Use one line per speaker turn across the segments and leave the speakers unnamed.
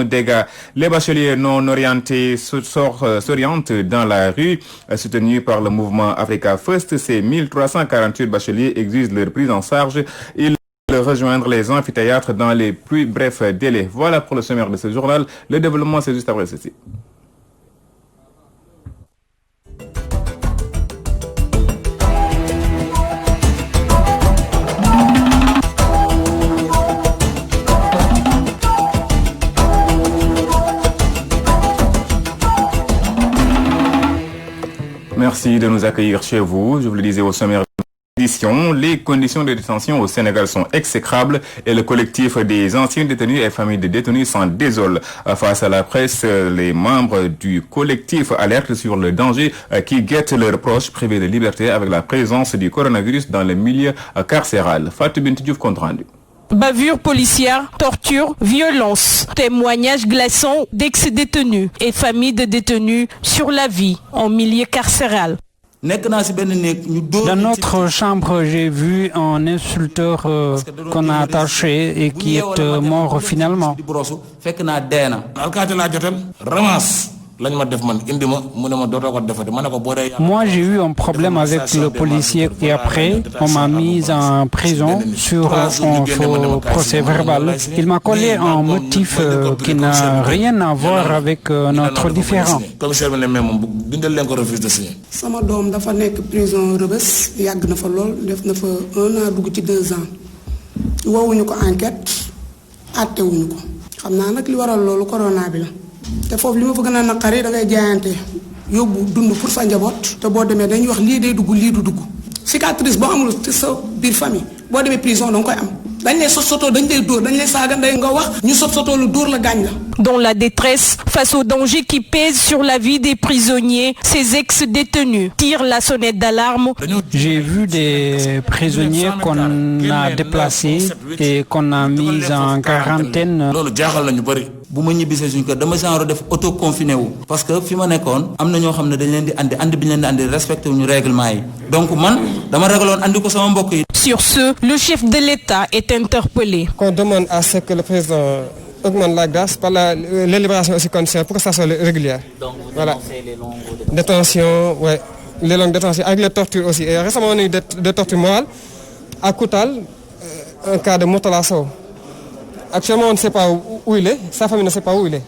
dégâts. Les bacheliers non orientés s'orientent dans la rue, soutenus par le mouvement Africa First. Ces 1348 bacheliers exigent leur prise en charge. Ils veulent rejoindre les amphithéâtres dans les plus brefs délais. Voilà pour le sommaire de ce journal. Le développement, c'est juste après ceci. Merci de nous accueillir chez vous. Je vous le disais au sommaire de l'édition, les conditions de détention au Sénégal sont exécrables et le collectif des anciens détenus et familles de détenus s'en désole. Face à la presse, les membres du collectif alertent sur le danger qui guette leurs proches privés de liberté avec la présence du coronavirus dans le milieu carcéral. Fatou Bintou Diouf, compte rendu.
Bavures policières, torture, violence, témoignages glaçants d'ex-détenus et familles de détenus sur la vie en milieu carcéral.
Dans notre chambre, j'ai vu un insulteur qu'on a attaché et qui est mort finalement. Moi, j'ai eu un problème avec le policier et après, on m'a mis en prison sur un faux procès verbal. Il m'a collé un motif qui n'a rien à voir avec notre différend.
Sama doom dafa nek prison Rebeuss yag na fa lol def na fa 1 an dugg ci 2 ans wowuñu ko enquête atté wuñu ko xamna nak li waral lolou corona bi la té fofu lima bëgg na nakari da ngay jaayante yobbu dund pour sa njabot té bo démé dañ wax li day dugg li du dugg cicatrice bo amul ci sa bir famille bo démé prison dang koy am dañ lay soto dañ lay door dañ lay saga nday nga wax ñu soto lu door la gañ la.
Dans la détresse, face au danger qui pèse sur la vie des prisonniers, ces ex-détenus tirent la sonnette d'alarme.
J'ai vu des prisonniers qu'on a déplacés et qu'on a mis en quarantaine.
bu ma ñibisé suñu kër dama genre def auto confiné wu parce que fi ma nekkoon am na ñoo xam ne dañ leen di andi bi ñu leen di andi respecté wuñu règlement yi donc man dama ragaloon andi ko sama mbokk yi.
Sur ce, le chef de l'État est interpellé.
On demande à ce que le président augmente la grâce par la libération aussi conditionnelle pour que ça soit régulier. Donc voilà. Les longues détentions, ouais, les longues détentions avec les tortures aussi. Et récemment on a eu des tortures morales à Koutal, un cas de Mourtala Sow. Actuellement, on ne sait pas où il est, sa famille ne sait pas où il est.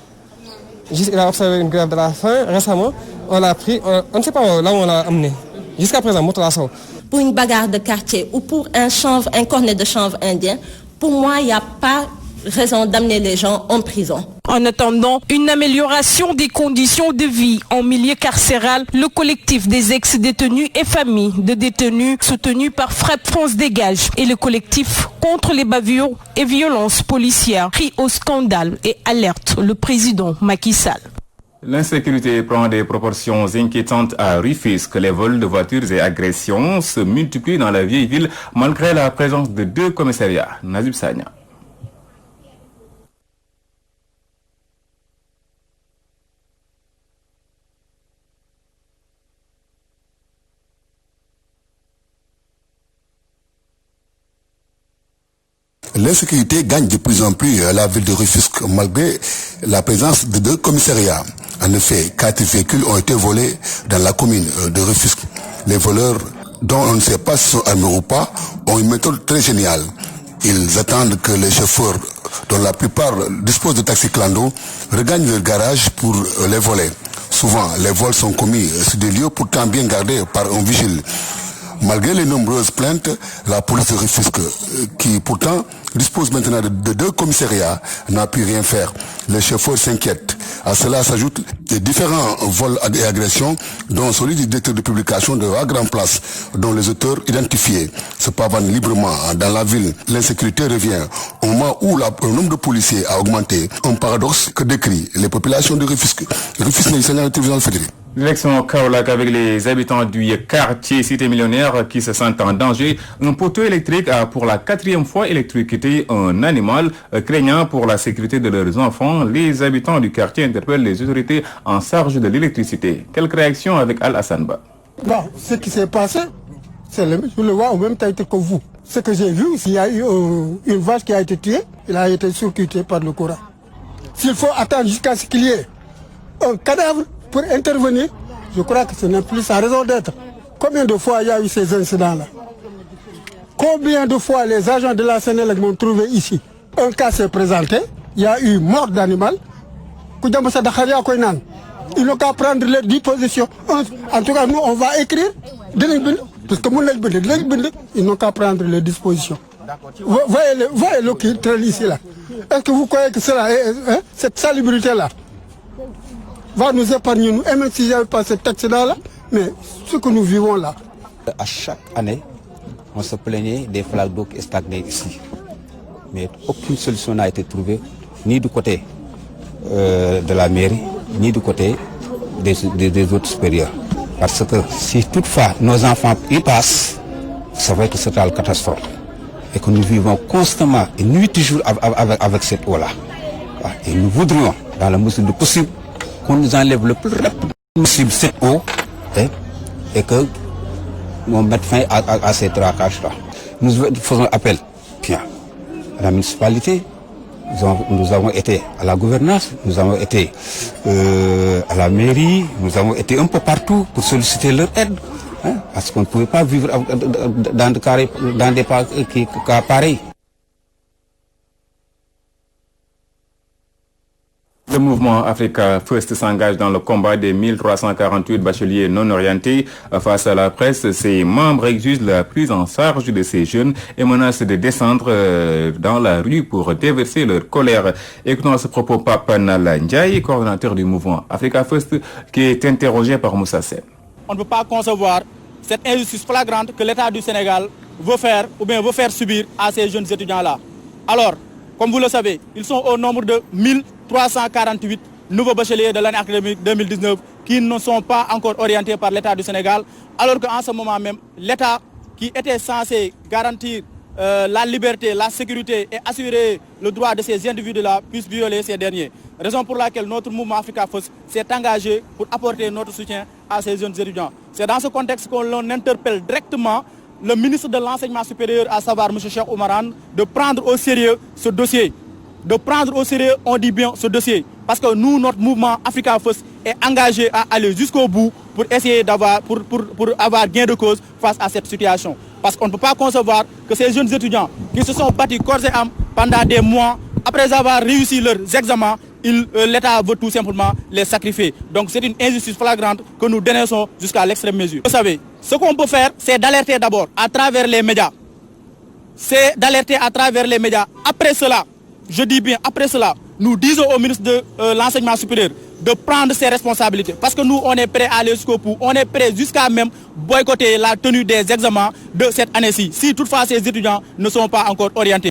Juste, il a observé une grève de la faim. Récemment, on l'a pris, on ne sait pas là où on l'a amené. Jusqu'à présent, Mourtala Sow.
Pour une bagarre de quartier ou pour un cornet de chanvre indien, pour moi, il n'y a pas raison d'amener les gens en prison.
En attendant une amélioration des conditions de vie en milieu carcéral, le collectif des ex-détenus et familles de détenus soutenus par Frappe France Dégage et le collectif contre les bavures et violences policières crie au scandale et alerte le président Macky Sall.
L'insécurité prend des proportions inquiétantes à Rufisque. Les vols de voitures et agressions se multiplient dans la vieille ville malgré la présence de 2 commissariats. Nazib Sagna.
L'insécurité gagne de plus en plus la ville de Rufisque malgré la présence de 2 commissariats. En effet, 4 véhicules ont été volés dans la commune de Rufisque. Les voleurs, dont on ne sait pas s'ils sont armés ou pas, ont une méthode très géniale. Ils attendent que les chauffeurs, dont la plupart disposent de taxis clando, regagnent leur garage pour les voler. Souvent, les vols sont commis sur des lieux pourtant bien gardés par un vigile. Malgré les nombreuses plaintes, la police de Rufisque, qui pourtant dispose maintenant de 2 commissariats, n'a pu rien faire. Les chauffeurs s'inquiètent. À cela s'ajoutent les différents vols et agressions, dont celui du directeur de publication de la Grande Place, dont les auteurs identifiés se pavanent librement dans la ville. L'insécurité revient au moment où le nombre de policiers a augmenté. Un paradoxe que décrit les populations de Rufisque. Rufisque n'est pas la télévision fédérale.
L'élection Kaolack avec les habitants du quartier Cité Millionnaire qui se sentent en danger. Un poteau électrique a pour la 4e fois électrocuté un animal, craignant pour la sécurité de leurs enfants. Les habitants du quartier interpellent les autorités en charge de l'électricité. Quelques réactions avec Al-Hassan Ba.
Bon, ce qui s'est passé, je le vois au même temps que vous. Ce que j'ai vu, il y a eu une vache qui a été tuée, il a été circuité par le courant. S'il faut attendre jusqu'à ce qu'il y ait un cadavre pour intervenir, je crois que ce n'est plus sa raison d'être. Combien de fois il y a eu ces incidents-là? Combien de fois les agents de la Sénélec m'ont trouvé ici? Un cas s'est présenté, il y a eu mort d'animal. Ils n'ont qu'à prendre leurs dispositions. En tout cas, nous, on va écrire, parce que ils n'ont qu'à prendre leurs dispositions. Voyez l'eau qui traîne ici, là. Est-ce que vous croyez que cela, cette salubrité-là va nous épargner, nous, et même s'il n'y avait pas cet accident-là, mais ce que nous vivons là.
À chaque année, on se plaignait des flaques d'eau qui stagnaient ici. Mais aucune solution n'a été trouvée, ni du côté de la mairie, ni du côté des autres supérieurs. Parce que si toutefois nos enfants y passent, ça va être une catastrophe. Et que nous vivons constamment et nuit et jour avec cette eau-là. Et nous voudrions, dans la mesure du possible, qu'on nous enlève le plus rapidement possible cette eau et que nous mettons fin à ces tracages-là. Nous faisons appel à la municipalité, nous avons été à la gouvernance, nous avons été à la mairie, nous avons été un peu partout pour solliciter leur aide. Parce qu'on ne pouvait pas vivre dans des cas pareils.
Le mouvement Africa First s'engage dans le combat des 1348 bacheliers non orientés. Face à la presse, ses membres exigent la prise en charge de ces jeunes et menacent de descendre dans la rue pour déverser leur colère. Écoutons à ce propos Papa Nala Ndiaye, coordinateur du mouvement Africa First, qui est interrogé par Moussa Sen.
On ne peut pas concevoir cette injustice flagrante que l'État du Sénégal veut faire ou bien veut faire subir à ces jeunes étudiants-là. Alors, comme vous le savez, ils sont au nombre de 1348 nouveaux bacheliers de l'année académique 2019 qui ne sont pas encore orientés par l'État du Sénégal, alors qu'en ce moment même, l'État qui était censé garantir la liberté, la sécurité et assurer le droit de ces individus-là puisse violer ces derniers. Raison pour laquelle notre mouvement Africa First s'est engagé pour apporter notre soutien à ces jeunes étudiants. C'est dans ce contexte qu'on interpelle directement le ministre de l'Enseignement supérieur, à savoir M. Cheikh Oumarane, de prendre au sérieux ce dossier. De prendre au sérieux, on dit bien, ce dossier. Parce que nous, notre mouvement Africa First est engagé à aller jusqu'au bout pour essayer d'avoir pour avoir gain de cause face à cette situation. Parce qu'on ne peut pas concevoir que ces jeunes étudiants qui se sont battus corps et âme pendant des mois, après avoir réussi leurs examens, l'État veut tout simplement les sacrifier. Donc c'est une injustice flagrante que nous dénonçons jusqu'à l'extrême mesure. Vous savez, ce qu'on peut faire, c'est d'alerter d'abord à travers les médias. C'est d'alerter à travers les médias. Après cela, je dis bien après cela, nous disons au ministre de l'Enseignement supérieur de prendre ses responsabilités. Parce que nous, on est prêt à aller jusqu'au bout. On est prêt jusqu'à même boycotter la tenue des examens de cette année-ci, si toutefois ces étudiants ne sont pas encore orientés.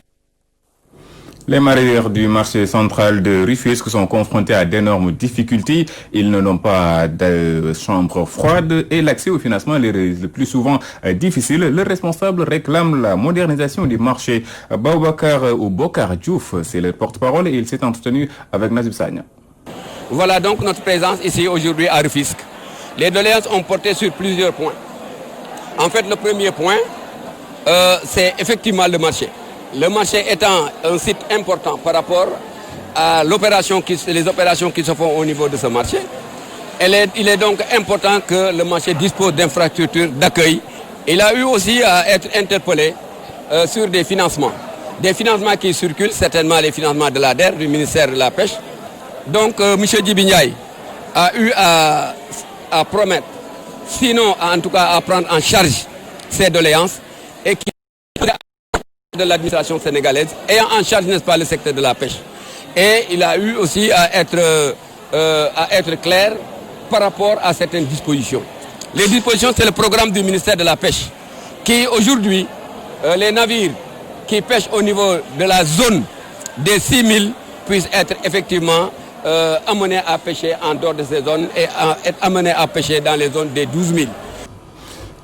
Les mareyeurs du marché central de Rufisque sont confrontés à d'énormes difficultés. Ils n'ont pas de chambre froide et l'accès au financement est le plus souvent difficile. Le responsable réclame la modernisation du marché. Baoubacar ou Bokar Diouf, c'est le porte-parole et il s'est entretenu avec Nazib Sagna.
Voilà donc notre présence ici aujourd'hui à Rufisque. Les doléances ont porté sur plusieurs points. En fait, le premier point, c'est effectivement le marché. Le marché étant un site important par rapport à les opérations qui se font au niveau de ce marché, il est donc important que le marché dispose d'infrastructures d'accueil. Il a eu aussi à être interpellé sur des financements. Des financements qui circulent, certainement les financements de l'ADER, du ministère de la Pêche. Donc M. Djibignaï a eu à promettre, sinon en tout cas à prendre en charge ces doléances et qui de l'administration sénégalaise ayant en charge, n'est-ce pas, le secteur de la pêche. Et il a eu aussi à être clair par rapport à certaines dispositions. Les dispositions, c'est le programme du ministère de la Pêche qui aujourd'hui, les navires qui pêchent au niveau de la zone des 6000 puissent être effectivement amenés à pêcher en dehors de ces zones et être amenés à pêcher dans les zones des 12 000.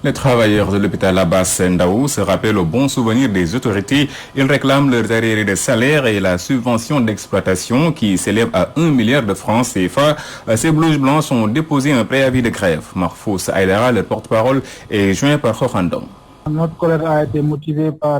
Les travailleurs de l'hôpital Abbas Ndaou se rappellent au bon souvenir des autorités. Ils réclament leurs arriérés de salaire et la subvention d'exploitation qui s'élève à 1 milliard de francs CFA. Ces blouses blanches ont déposé un préavis de grève. Marfous Aïdara, le porte-parole, est joint par Khokhandong.
Notre colère a été motivée par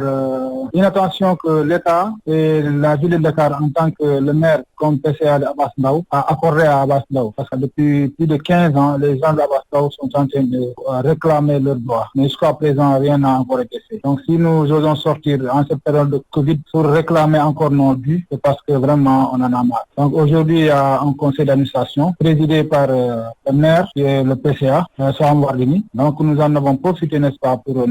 l'inattention que l'État et la ville de Dakar en tant que le maire comme PCA d'Abass Ndao a accordé à Abass Ndao. Parce que depuis plus de 15 ans, les gens d'Abass Ndao sont en train de réclamer leurs droits. Mais jusqu'à présent, rien n'a encore été fait. Donc si nous osons sortir en cette période de Covid pour réclamer encore nos dûs, c'est parce que vraiment on en a marre. Donc aujourd'hui, il y a un conseil d'administration présidé par le maire qui est le PCA, Soham Wardini. Donc nous en avons profité, n'est-ce pas, pour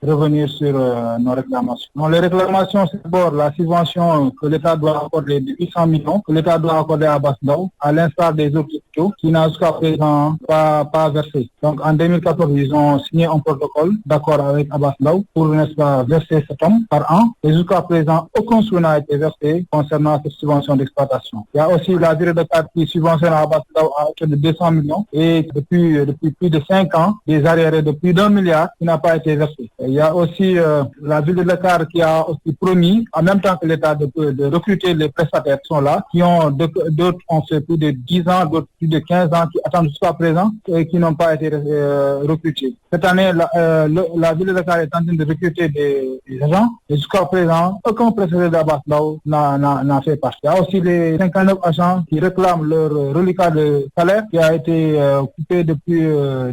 revenir sur nos réclamations. Donc, les réclamations, c'est d'abord la subvention que l'État doit accorder de 800 millions, que l'État doit accorder à Abass Ndao, à l'instar des autres hôpitaux, qui n'a jusqu'à présent pas versé. Donc en 2014, ils ont signé un protocole d'accord avec Abass Ndao pour, n'est-ce pas, verser cette somme par an. Et jusqu'à présent, aucun sou n'a été versé concernant cette subvention d'exploitation. Il y a aussi la ville de Dakar qui subventionne à Abass Ndao à hauteur de 200 millions et depuis plus de 5 ans, des arriérés de plus d'1 milliard qui n'a pas été versé. Il y a aussi la ville de Dakar qui a aussi promis, en même temps que l'État, de recruter les prestataires qui sont là, d'autres ont fait plus de 10 ans, d'autres plus de 15 ans, qui attendent jusqu'à présent et qui n'ont pas été recrutés. Cette année, la ville de Dakar est en train de recruter des agents et jusqu'à présent, aucun prestataire d'Abass Ndao n'a fait partie. Il y a aussi les 59 agents qui réclament leur reliquat de salaire qui a été coupé depuis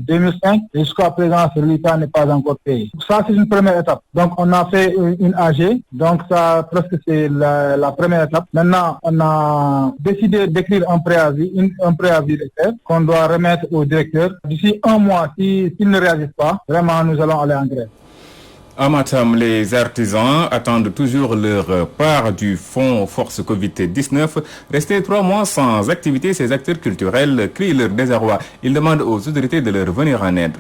2005 et jusqu'à présent, ce reliquat n'est pas encore payé. Ça, c'est une première étape. Donc, on a fait une AG. Donc, ça, presque, c'est la première étape. Maintenant, on a décidé d'écrire un préavis lecteur qu'on doit remettre au directeur. D'ici un mois, s'il ne réagit pas, vraiment, nous allons aller en grève.
À Matam, les artisans attendent toujours leur part du fonds Force Covid-19. Restés 3 mois sans activité, ces acteurs culturels crient leur désarroi. Ils demandent aux autorités de leur venir en aide.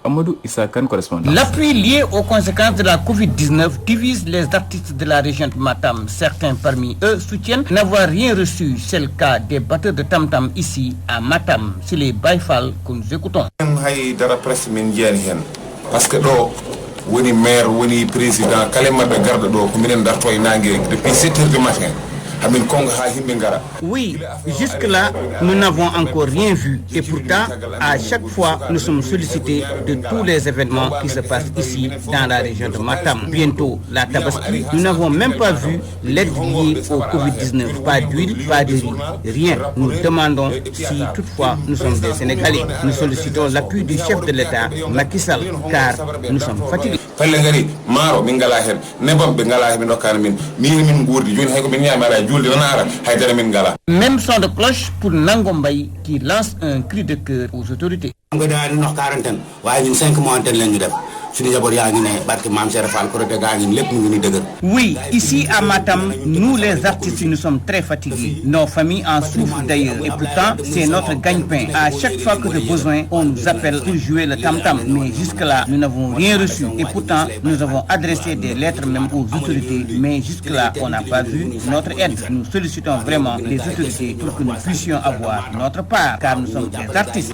Amadou Issakan, correspondant.
L'appui lié aux conséquences de la Covid-19 divise les artistes de la région de Matam. Certains parmi eux soutiennent n'avoir rien reçu. C'est le cas des batteurs de tam-tam ici à Matam. C'est les Baïfal que nous écoutons.
Parce que woni maire, woni président, kalema de garde do ko minen darto e nangue depuis 7h du matin.
Oui, jusque-là, nous n'avons encore rien vu. Et pourtant, à chaque fois, nous sommes sollicités de tous les événements qui se passent ici, dans la région de Matam. Bientôt, la Tabaski, nous n'avons même pas vu l'aide liée au Covid-19. Pas d'huile, pas de riz, rien. Nous demandons si toutefois nous sommes des Sénégalais. Nous sollicitons l'appui du chef de l'État, Macky Sall, car nous sommes fatigués. Même son de cloche pour Nangombaï qui lance un cri de cœur aux autorités. Oui, ici à Matam, nous les artistes, nous sommes très fatigués. Nos familles en souffrent d'ailleurs. Et pourtant, c'est notre gagne-pain. À chaque fois que de besoin, on nous appelle pour jouer le tam-tam. Mais jusque-là, nous n'avons rien reçu. Et pourtant, nous avons adressé des lettres même aux autorités. Mais jusque-là, on n'a pas vu notre aide. Nous sollicitons vraiment les autorités pour que nous puissions avoir notre part, car nous sommes des artistes.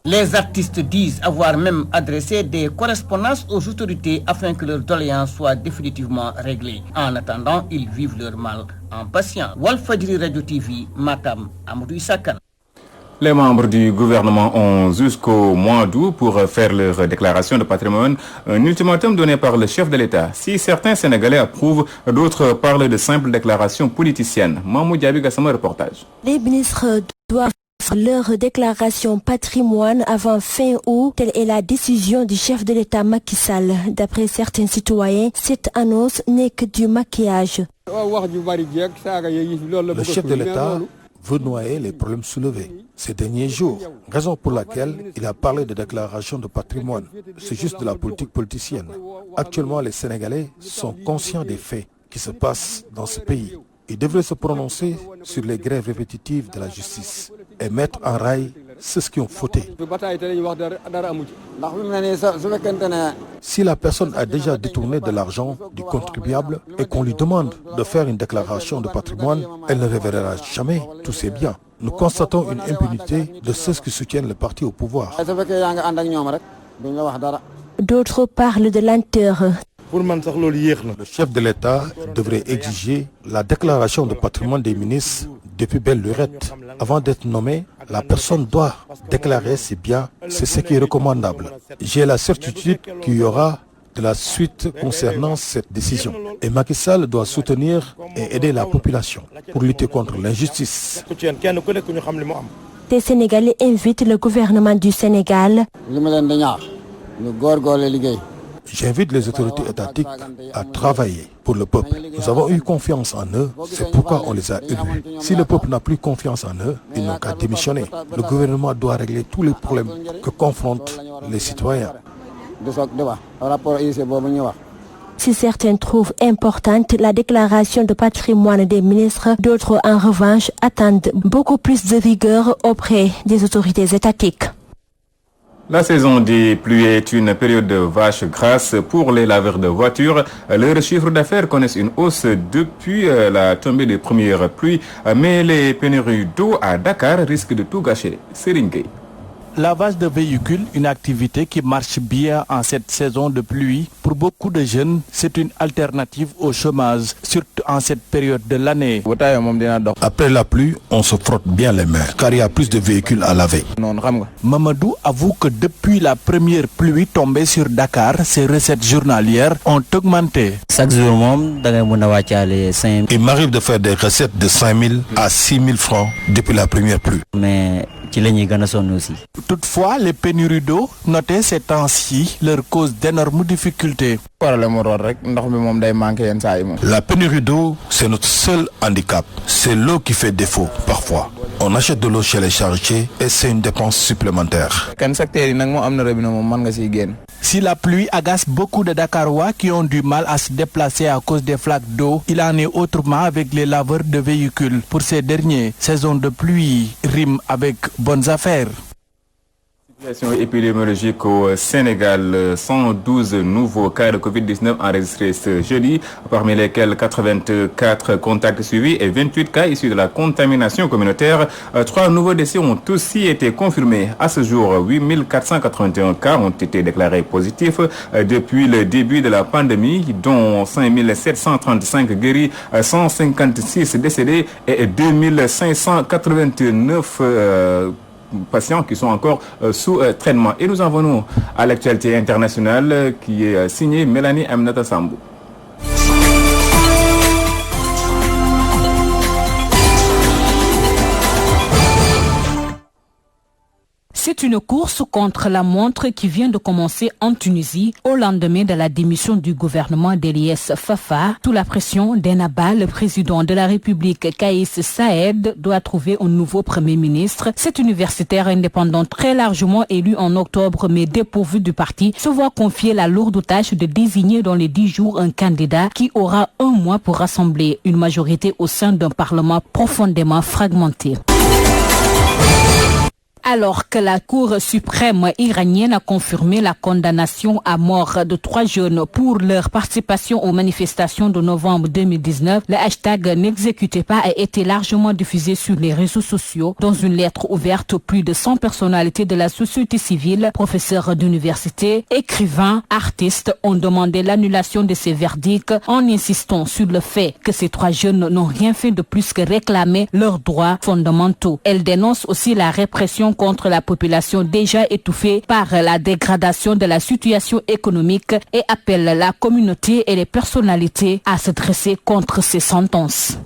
Les artistes disent avoir même adressé des correspondances aux autorités afin que leurs doléances soient définitivement réglées. En attendant, ils vivent leur mal en patience. Walfadjri Radio TV, Matam, Amadou Issakan.
Les membres du gouvernement ont jusqu'au mois d'août pour faire leur déclaration de patrimoine, un ultimatum donné par le chef de l'État. Si certains Sénégalais approuvent, d'autres parlent de simples déclarations politiciennes. Mamou Diaby Gassama, reportage.
Les ministres doivent faire leur déclaration patrimoine avant fin août. Telle est la décision du chef de l'État Macky Sall. D'après certains citoyens, cette annonce n'est que du maquillage.
Le chef de l'État veut noyer les problèmes soulevés ces derniers jours, raison pour laquelle il a parlé de déclaration de patrimoine. C'est juste de la politique politicienne. Actuellement, les Sénégalais sont conscients des faits qui se passent dans ce pays. Ils devraient se prononcer sur les grèves répétitives de la justice et mettre en rail ceux qui ont fauté. Si la personne a déjà détourné de l'argent du contribuable et qu'on lui demande de faire une déclaration de patrimoine, elle ne révélera jamais tous ses biens. Nous constatons une impunité de ceux qui soutiennent le parti au pouvoir.
D'autres parlent de lenteur.
Le chef de l'État devrait exiger la déclaration de patrimoine des ministres depuis belle lurette. Avant d'être nommé, la personne doit déclarer ses biens, c'est ce qui est recommandable. J'ai la certitude qu'il y aura de la suite concernant cette décision. Et Macky Sall doit soutenir et aider la population pour lutter contre l'injustice.
Les Sénégalais invitent le gouvernement du Sénégal.
J'invite les autorités étatiques à travailler pour le peuple. Nous avons eu confiance en eux, c'est pourquoi on les a élus. Si le peuple n'a plus confiance en eux, ils n'ont qu'à démissionner. Le gouvernement doit régler tous les problèmes que confrontent les citoyens.
Si certains trouvent importante la déclaration de patrimoine des ministres, d'autres en revanche attendent beaucoup plus de rigueur auprès des autorités étatiques.
La saison des pluies est une période de vache grasse pour les laveurs de voitures. Leurs chiffres d'affaires connaissent une hausse depuis la tombée des premières pluies, mais les pénuries d'eau à Dakar risquent de tout gâcher. Serigne Gueye.
Lavage de véhicules, une activité qui marche bien en cette saison de pluie. Pour beaucoup de jeunes, c'est une alternative au chômage, surtout en cette période de l'année.
Après la pluie, on se frotte bien les mains, car il y a plus de véhicules à laver.
Mamadou avoue que depuis la première pluie tombée sur Dakar, ses recettes journalières ont augmenté.
Chaque jour, il m'arrive de faire des recettes de 5 000 à 6 000 francs depuis la première pluie.
Mais toutefois, les pénuries d'eau notées ces temps-ci leur causent d'énormes difficultés.
La pénurie d'eau, c'est notre seul handicap. C'est l'eau qui fait défaut parfois. On achète de l'eau chez les charretiers et c'est une dépense supplémentaire.
Si la pluie agace beaucoup de Dakarois qui ont du mal à se déplacer à cause des flaques d'eau, il en est autrement avec les laveurs de véhicules. Pour ces derniers, saison de pluie rime avec bonnes affaires.
Situation épidémiologique au Sénégal, 112 nouveaux cas de Covid-19 enregistrés ce jeudi, parmi lesquels 84 contacts suivis et 28 cas issus de la contamination communautaire. 3 nouveaux décès ont aussi été confirmés. À ce jour, 8481 cas ont été déclarés positifs depuis le début de la pandémie, dont 5735 guéris, 156 décédés et 2589 patients qui sont encore sous traitement. Et nous en venons à l'actualité internationale qui est signée Mélanie Aminata Sambou.
C'est une course contre la montre qui vient de commencer en Tunisie au lendemain de la démission du gouvernement d'Eliès Fafa. Sous la pression d'Ennaba, le président de la République, Kaïs Saïed, doit trouver un nouveau premier ministre. Cet universitaire indépendant très largement élu en octobre mais dépourvu du parti se voit confier la lourde tâche de désigner dans les 10 jours un candidat qui aura 1 mois pour rassembler une majorité au sein d'un parlement profondément fragmenté. Alors que la Cour suprême iranienne a confirmé la condamnation à mort de 3 jeunes pour leur participation aux manifestations de novembre 2019, le hashtag n'exécutez pas a été largement diffusé sur les réseaux sociaux. Dans une lettre ouverte, plus de 100 personnalités de la société civile, professeurs d'université, écrivains, artistes ont demandé l'annulation de ces verdicts en insistant sur le fait que ces 3 jeunes n'ont rien fait de plus que réclamer leurs droits fondamentaux. Elles dénoncent aussi la répression contre la population déjà étouffée par la dégradation de la situation économique et appelle la communauté et les personnalités à se dresser contre ces sentences.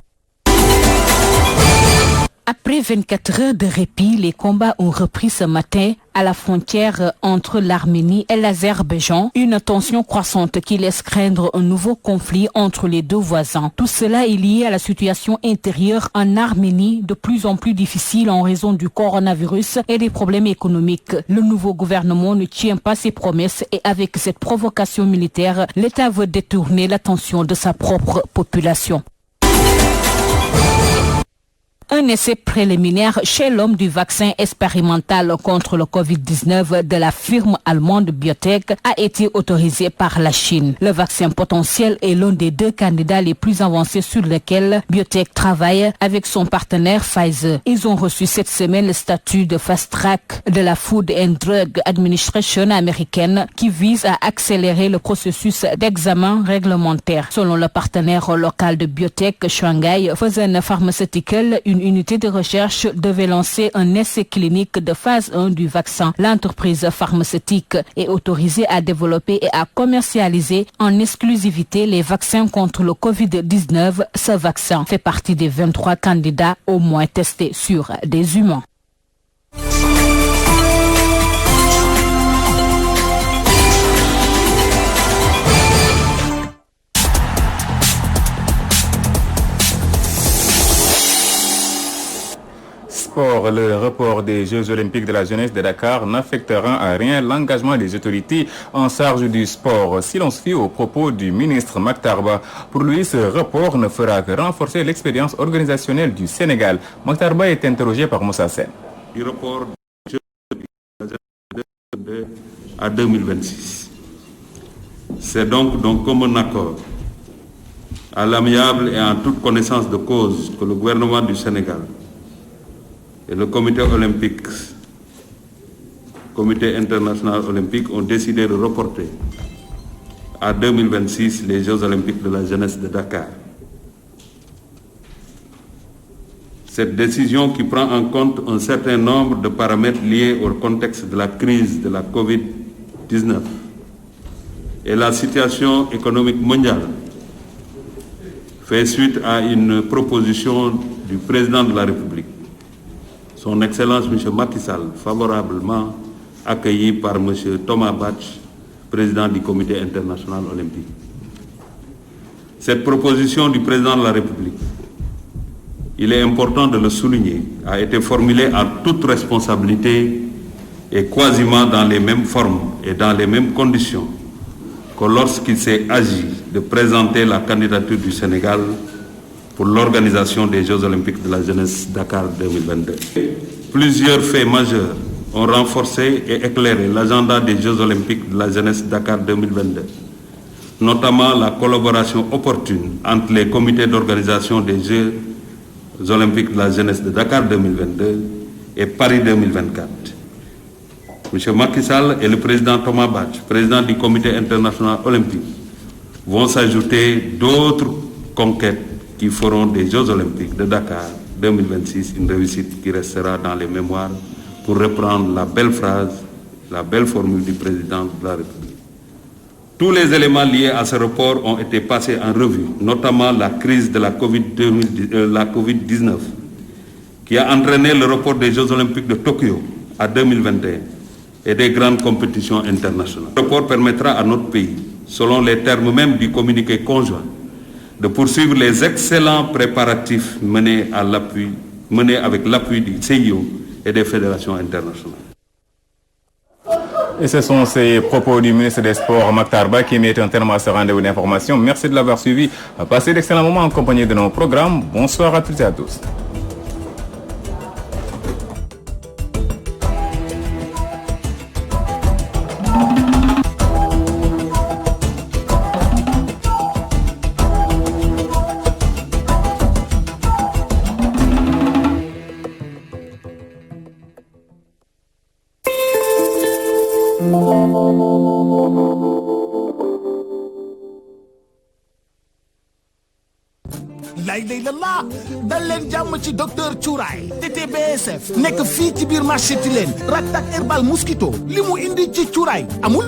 Après 24 heures de répit, les combats ont repris ce matin à la frontière entre l'Arménie et l'Azerbaïdjan, une tension croissante qui laisse craindre un nouveau conflit entre les deux voisins. Tout cela est lié à la situation intérieure en Arménie, de plus en plus difficile en raison du coronavirus et des problèmes économiques. Le nouveau gouvernement ne tient pas ses promesses et avec cette provocation militaire, l'État veut détourner l'attention de sa propre population.
Un essai préliminaire chez l'homme du vaccin expérimental contre le Covid-19 de la firme allemande Biotech a été autorisé par la Chine. Le vaccin potentiel est l'un des 2 candidats les plus avancés sur lesquels Biotech travaille avec son partenaire Pfizer. Ils ont reçu cette semaine le statut de Fast Track de la Food and Drug Administration américaine qui vise à accélérer le processus d'examen réglementaire. Selon le partenaire local de Biotech, Shanghai Fosun Pharmaceutical, une unité de recherche devait lancer un essai clinique de phase 1 du vaccin. L'entreprise pharmaceutique est autorisée à développer et à commercialiser en exclusivité les vaccins contre le Covid-19. Ce vaccin fait partie des 23 candidats au moins testés sur des humains.
Le report des Jeux Olympiques de la jeunesse de Dakar n'affectera à rien l'engagement des autorités en charge du sport. Si l'on se fie aux propos du ministre Makhtar Ba, pour lui, ce report ne fera que renforcer l'expérience organisationnelle du Sénégal. Makhtar Ba est interrogé par Moussa Sen.
Du report des Jeux Olympiques à 2026. C'est donc d'un commun accord, à l'amiable et en toute connaissance de cause, que le gouvernement du Sénégal et le comité olympique, comité international olympique, ont décidé de reporter à 2026 les Jeux olympiques de la jeunesse de Dakar. Cette décision, qui prend en compte un certain nombre de paramètres liés au contexte de la crise de la Covid-19 et la situation économique mondiale, fait suite à une proposition du président de la République, Son Excellence M. Macky Sall, favorablement accueilli par M. Thomas Bach, président du Comité international olympique. Cette proposition du président de la République, il est important de le souligner, a été formulée en toute responsabilité et quasiment dans les mêmes formes et dans les mêmes conditions que lorsqu'il s'est agi de présenter la candidature du Sénégal pour l'organisation des Jeux Olympiques de la jeunesse Dakar 2022. Plusieurs faits majeurs ont renforcé et éclairé l'agenda des Jeux Olympiques de la jeunesse Dakar 2022, notamment la collaboration opportune entre les comités d'organisation des Jeux Olympiques de la jeunesse de Dakar 2022 et Paris 2024. M. Macky Sall et le président Thomas Bach, président du Comité international olympique, vont s'ajouter d'autres conquêtes qui feront des Jeux Olympiques de Dakar 2026 une réussite qui restera dans les mémoires, pour reprendre la belle phrase, la belle formule du président de la République. Tous les éléments liés à ce report ont été passés en revue, notamment la crise de la Covid-19, qui a entraîné le report des Jeux Olympiques de Tokyo à 2021 et des grandes compétitions internationales. Le report permettra à notre pays, selon les termes même du communiqué conjoint, de poursuivre les excellents préparatifs menés avec l'appui du CIO et des fédérations internationales.
Et ce sont ces propos du ministre des Sports, Makhtar Ba, qui mettent un terme à ce rendez-vous d'information. Merci de l'avoir suivi. Passez d'excellents moments en compagnie de nos programmes. Bonsoir à toutes et à tous.
lay day la laa dal leen jàmm ci docteur Cuuraay TTBSF nekk fii ci biir marché Tilène Raktak Herbal Mosquito li mu indi ci cuuraay amul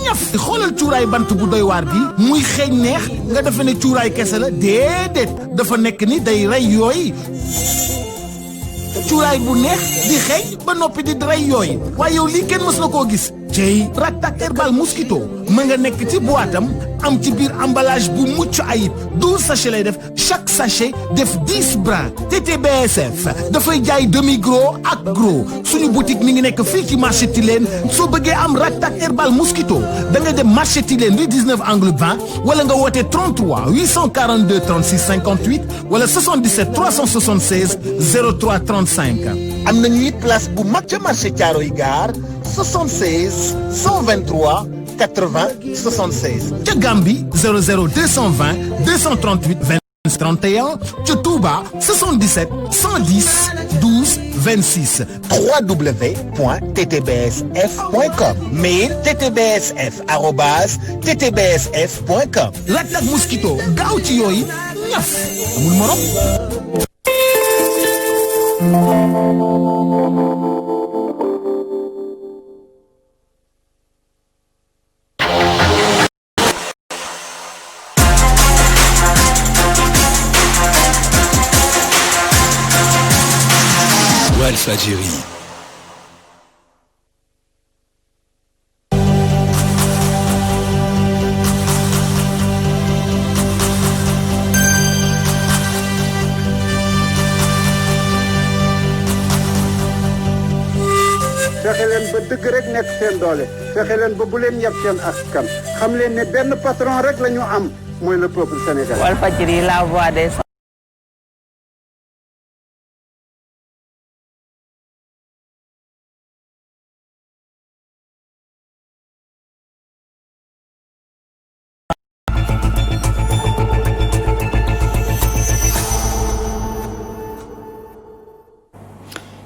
ñaf xoolal cuuraay bant bu doy waar bi muy xeeñ neex nga defe ne cuuraay kese la déedéet dafa nekk ni day rey yooyu cuuraay bu neex di xeeñ ba noppi di rey yooyu waaye yow lii kenn mës na koo gis cey Raktak Herbal Mosquito ma nga nekk ci boîtam am ci biir emballage bu mucc ayib 12 sachets lay def chaque sachet def 10 brins. TTBSF dafay jaay demi gros ak gros suñu boutique mi ngi nekk fii ci marché Tilène soo bëggee am Raktak Herbal Mosquito da nga dem marché Tilène rue 19 angle 20 wala nga woote 33 842 36 58 wala 77 376 03 35. am nañu it place bu mag ca marché Thiaroye Gare 76 123 80 76. ca Gambie 00 220 238 20 31 ca Touba 77 110 12 26. www.ttbsf.com. mail ttbsf@ttbsf.com. Raktak Mosquito gaaw ci yooyu ñaf amul morom.
Walfadjri.
fexe leen ba dëgg rek nekk seen doole fexe leen ba bu leen yab seen askan xam leen ne benn patron rek la ñu am mooy le peuple sénégalais.
Walfadjri, la voix des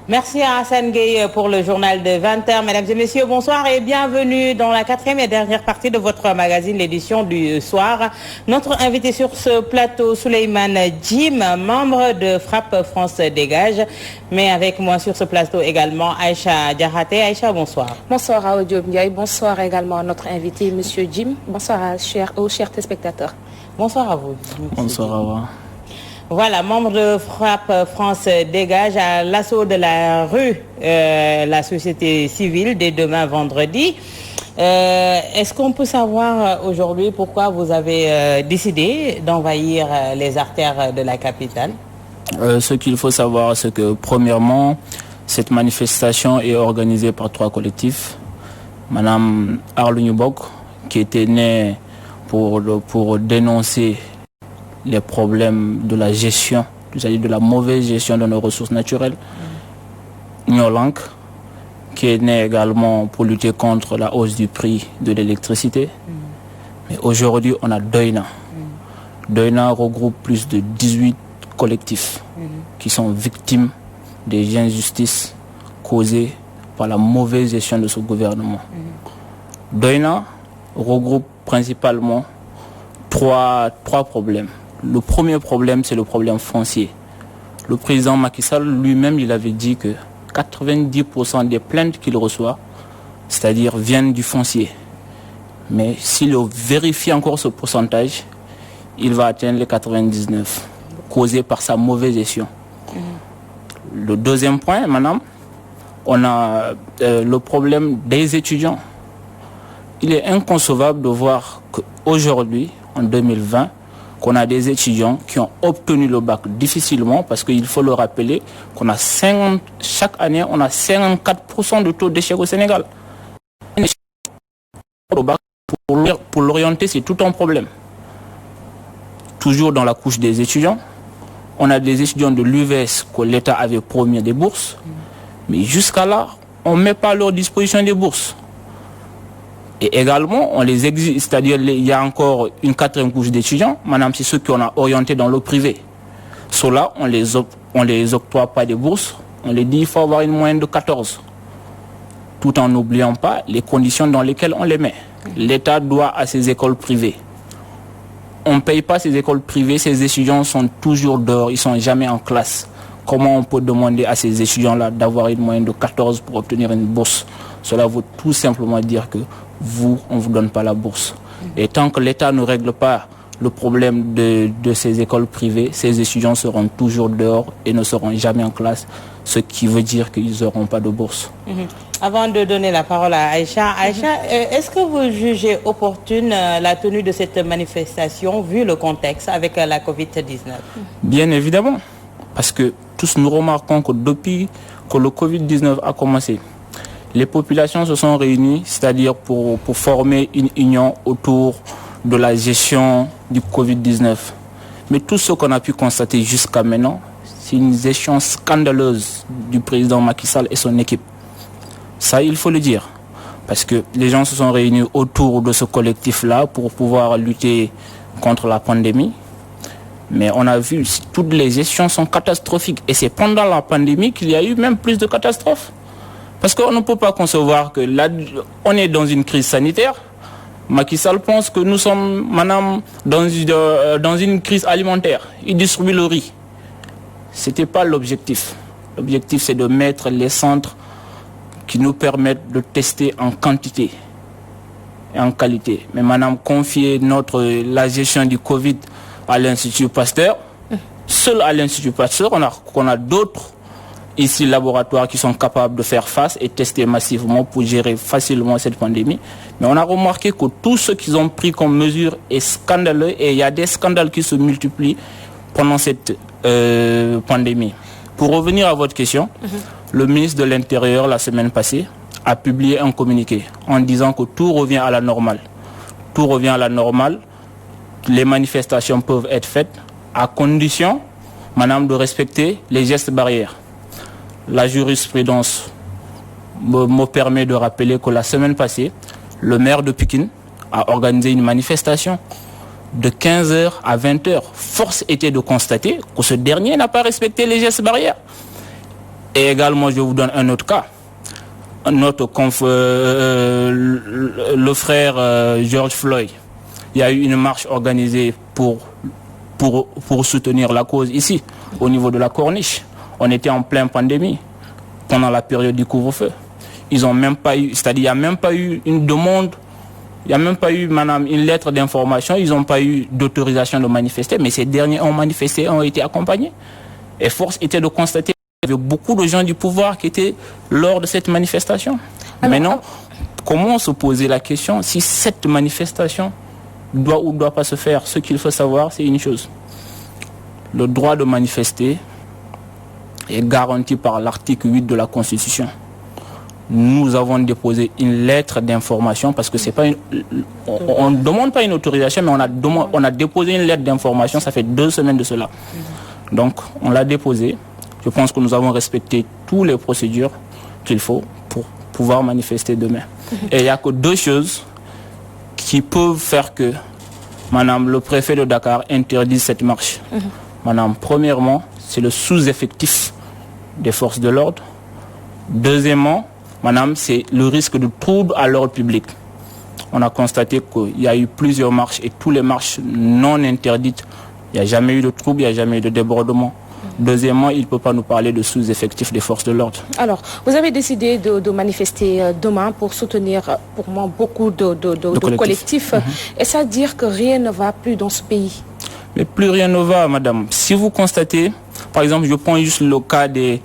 Merci à Hassan Gueye pour le journal de 20h. Mesdames et messieurs, bonsoir et bienvenue dans la 4e et dernière partie de votre magazine, l'édition du soir. Notre invité sur ce plateau, Souleymane Djim, membre de Frappe France Dégage. Mais avec moi sur ce plateau également, Aïcha Diakhaté. Aïcha, bonsoir.
Bonsoir à Diop Ndiaye. Bonsoir également à notre invité, Monsieur Djim. Bonsoir aux chers téléspectateurs.
Bonsoir à vous.
Bonsoir à vous.
Voilà, membre de Frappe France Dégage à l'assaut de la rue, la société civile dès demain vendredi. Est-ce qu'on peut savoir aujourd'hui pourquoi vous avez décidé d'envahir les artères de la capitale?
Ce qu'il faut savoir, c'est que premièrement, cette manifestation est organisée par 3 collectifs. Madame Arlou Nubok, qui était née pour dénoncer les problèmes de la gestion, c'est-à-dire de la mauvaise gestion de nos ressources naturelles. Nyolank, qui est né également pour lutter contre la hausse du prix de l'électricité. Mais aujourd'hui, on a Doina. Doina regroupe plus de 18 collectifs qui sont victimes des injustices causées par la mauvaise gestion de ce gouvernement. Doina regroupe principalement trois problèmes. Le premier problème, c'est le problème foncier. Le président Macky Sall lui-même, il avait dit que 90% des plaintes qu'il reçoit, c'est-à-dire viennent du foncier. Mais s'il vérifie encore ce pourcentage, il va atteindre les 99, causés par sa mauvaise gestion. Le deuxième point, madame, on a le problème des étudiants. Il est inconcevable de voir qu'aujourd'hui, en 2020, qu'on a des étudiants qui ont obtenu le bac difficilement, parce qu'il faut le rappeler qu'on a chaque année, on a 54% de taux d'échec au Sénégal. Pour l'orienter, c'est tout un problème. Toujours dans la couche des étudiants, on a des étudiants de l'UVS que l'État avait promis des bourses, mais jusqu'à là, on ne met pas à leur disposition des bourses. Et également, on les exige, c'est-à-dire il y a encore une 4e couche d'étudiants, madame, c'est ceux qu'on a orientés dans le privé. Ceux-là, on les octroie pas des bourses, on les dit qu'il faut avoir une moyenne de 14. Tout en n'oubliant pas les conditions dans lesquelles on les met. L'État doit à ces écoles privées. On ne paye pas ces écoles privées, ces étudiants sont toujours dehors, ils ne sont jamais en classe. Comment on peut demander à ces étudiants-là d'avoir une moyenne de 14 pour obtenir une bourse? Cela veut tout simplement dire que on ne vous donne pas la bourse. Et tant que l'État ne règle pas le problème de ces écoles privées, ces étudiants seront toujours dehors et ne seront jamais en classe. ce qui veut dire qu'ils n'auront pas de bourse.
Avant de donner la parole à Aïcha, est-ce que vous jugez opportune la tenue de cette manifestation vu le contexte avec la Covid-19?
Bien évidemment, parce que tous nous remarquons que depuis que le Covid-19 a commencé, les populations se sont réunies, c'est-à-dire pour former une union autour de la gestion du Covid-19. Mais tout ce qu'on a pu constater jusqu'à maintenant, c'est une gestion scandaleuse du président Macky Sall et son équipe. Ça, il faut le dire. Parce que les gens se sont réunis autour de ce collectif-là pour pouvoir lutter contre la pandémie. Mais on a vu, toutes les gestions sont catastrophiques. Et c'est pendant la pandémie qu'il y a eu même plus de catastrophes. Parce qu'on ne peut pas concevoir que là, on est dans une crise sanitaire. Macky Sall pense que nous sommes maintenant dans une crise alimentaire. Il distribue le riz. Ce n'était pas l'objectif. L'objectif, c'est de mettre les centres qui nous permettent de tester en quantité et en qualité. Mais maintenant, confier la gestion du Covid à l'Institut Pasteur, seul à l'Institut Pasteur, on a d'autres ici laboratoires qui sont capables de faire face et tester massivement pour gérer facilement cette pandémie. Mais on a remarqué que tout ce qu'ils ont pris comme mesure est scandaleux et il y a des scandales qui se multiplient pendant cette pandémie. Pour revenir à votre question, le ministre de l'Intérieur, la semaine passée, a publié un communiqué en disant que tout revient à la normale. Tout revient à la normale. Les manifestations peuvent être faites à condition, madame, de respecter les gestes barrières. La jurisprudence me permet de rappeler que la semaine passée, le maire de Pikine a organisé une manifestation de 15h à 20h. Force était de constater que ce dernier n'a pas respecté les gestes barrières. Et également, je vous donne un autre cas. Le frère George Floyd. Il y a eu une marche organisée pour soutenir la cause ici, au niveau de la Corniche. On était en pleine pandémie, pendant la période du couvre-feu. Ils n'ont même pas eu, c'est-à-dire il n'y a même pas eu une demande, il n'y a même pas eu, madame, une lettre d'information, ils n'ont pas eu d'autorisation de manifester, mais ces derniers ont manifesté, ont été accompagnés. Et force était de constater qu'il y avait beaucoup de gens du pouvoir qui étaient lors de cette manifestation. Maintenant, comment se poser la question si cette manifestation doit ou doit pas se faire? Ce qu'il faut savoir, c'est une chose. Le droit de manifester est garanti par l'article 8 de la Constitution. Nous avons déposé une lettre d'information parce que c'est pas on ne demande pas une autorisation, mais on a déposé une lettre d'information, ça fait 2 semaines de cela. Donc on l'a déposé. Je pense que nous avons respecté toutes les procédures qu'il faut pour pouvoir manifester demain. Et il n'y a que 2 choses qui peuvent faire que, madame, le préfet de Dakar interdise cette marche. Madame, premièrement, c'est le sous-effectif des forces de l'ordre. Deuxièmement, madame, c'est le risque de trouble à l'ordre public. On a constaté qu'il y a eu plusieurs marches et toutes les marches non interdites, il n'y a jamais eu de trouble, il n'y a jamais eu de débordement. Deuxièmement, il ne peut pas nous parler de sous-effectif des forces de l'ordre.
Alors, vous avez décidé de manifester demain pour soutenir, pour moi, beaucoup de collectifs. Est-ce à dire que rien ne va plus dans ce pays?
Mais plus rien ne va, madame. Si vous constatez, par exemple, je prends juste le cas des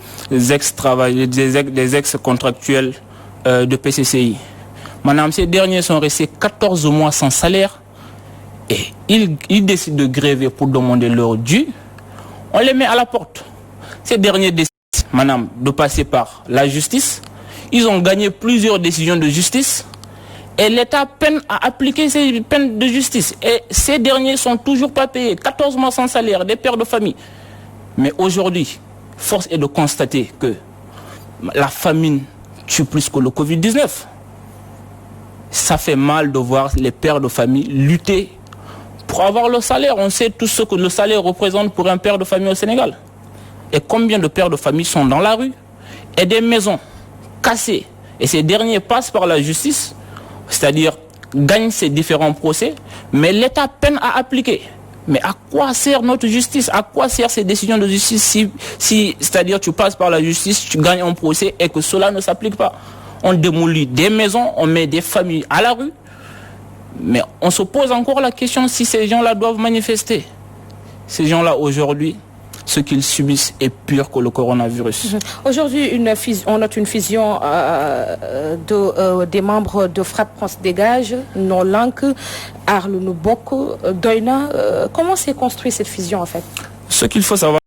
ex-contractuels de PCCI. Madame, ces derniers sont restés 14 mois sans salaire et ils décident de gréver pour demander leur dû. On les met à la porte. Ces derniers décident, madame, de passer par la justice. Ils ont gagné plusieurs décisions de justice. Et l'État peine à appliquer ces peines de justice. Et ces derniers sont toujours pas payés. 14 mois sans salaire, des pères de famille. Mais aujourd'hui, force est de constater que la famine tue plus que le Covid-19. Ça fait mal de voir les pères de famille lutter pour avoir le salaire. On sait tout ce que le salaire représente pour un père de famille au Sénégal. Et combien de pères de famille sont dans la rue et des maisons cassées. Et ces derniers passent par la justice, c'est-à-dire gagnent ces différents procès, mais l'État peine à appliquer. Mais à quoi sert notre justice? À quoi sert ces décisions de justice si c'est-à-dire tu passes par la justice, tu gagnes un procès et que cela ne s'applique pas? On démolit des maisons, on met des familles à la rue. Mais on se pose encore la question si ces gens-là doivent manifester. Ces gens-là aujourd'hui, ce qu'ils subissent est pire que le coronavirus.
Aujourd'hui, on note une fusion des membres de Frappe France Dégage, Nolank, Arlu Nubok, Doina. Comment s'est construite cette fusion en fait?
Ce qu'il faut savoir